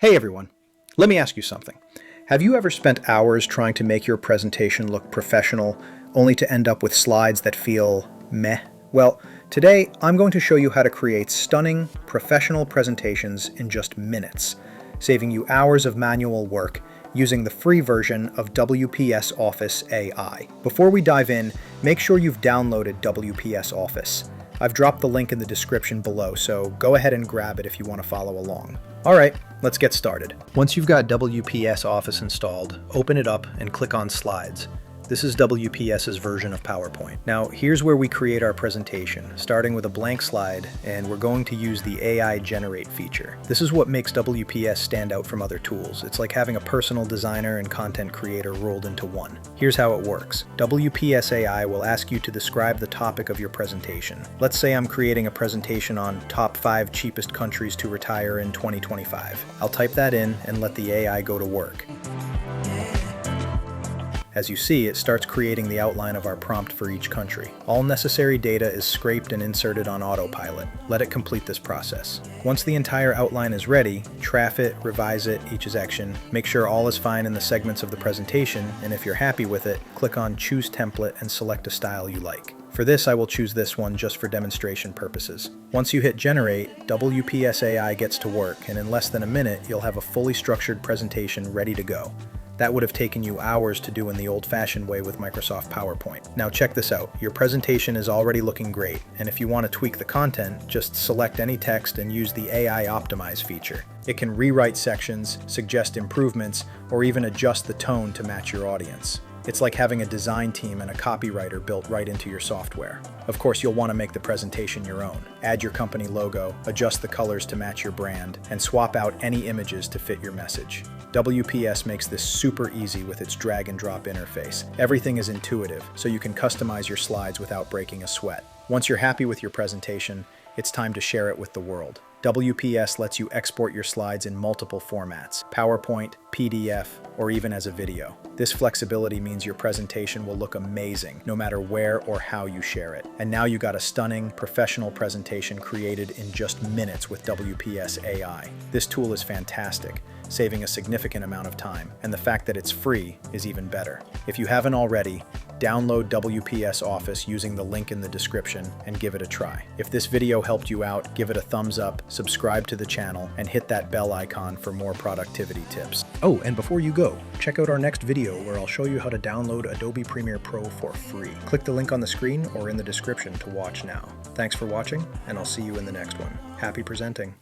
Hey everyone, let me ask you something. Have you ever spent hours trying to make your presentation look professional, only to end up with slides that feel meh? Well, today I'm going to show you how to create stunning, professional presentations in just minutes, saving you hours of manual work using the free version of WPS Office AI. Before we dive in, make sure you've downloaded WPS Office. I've dropped the link in the description below, so go ahead and grab it if you want to follow along. Alright, let's get started. Once you've got WPS Office installed, open it up and click on Slides. This is WPS's version of PowerPoint. Now, here's where we create our presentation, starting with a blank slide, and we're going to use the AI Generate feature. This is what makes WPS stand out from other tools. It's like having a personal designer and content creator rolled into one. Here's how it works. WPS AI will ask you to describe the topic of your presentation. Let's say I'm creating a presentation on top 5 cheapest countries to retire in 2025. I'll type that in and let the AI go to work. As you see, it starts creating the outline of our prompt for each country. All necessary data is scraped and inserted on autopilot. Let it complete this process. Once the entire outline is ready, traff it, revise it each section, make sure all is fine in the segments of the presentation, and if you're happy with it, click on Choose Template and select a style you like. For this, I will choose this one just for demonstration purposes. Once you hit Generate, WPS AI gets to work, and in less than a minute, you'll have a fully structured presentation ready to go. That would have taken you hours to do in the old-fashioned way with Microsoft PowerPoint. Now check this out. Your presentation is already looking great, and if you want to tweak the content, just select any text and use the AI Optimize feature. It can rewrite sections, suggest improvements, or even adjust the tone to match your audience. It's like having a design team and a copywriter built right into your software. Of course, you'll want to make the presentation your own. Add your company logo, adjust the colors to match your brand, and swap out any images to fit your message. WPS makes this super easy with its drag and drop interface. Everything is intuitive, so you can customize your slides without breaking a sweat. Once you're happy with your presentation, it's time to share it with the world. WPS lets you export your slides in multiple formats: PowerPoint, PDF, or even as a video. This flexibility means your presentation will look amazing no matter where or how you share it. And now you got a stunning, professional presentation created in just minutes with WPS AI. This tool is fantastic, saving a significant amount of time, and the fact that it's free is even better. If you haven't already, download WPS Office using the link in the description and give it a try. If this video helped you out, give it a thumbs up, subscribe to the channel, and hit that bell icon for more productivity tips. Oh, and before you go, check out our next video where I'll show you how to download Adobe Premiere Pro for free. Click the link on the screen or in the description to watch now. Thanks for watching, and I'll see you in the next one. Happy presenting!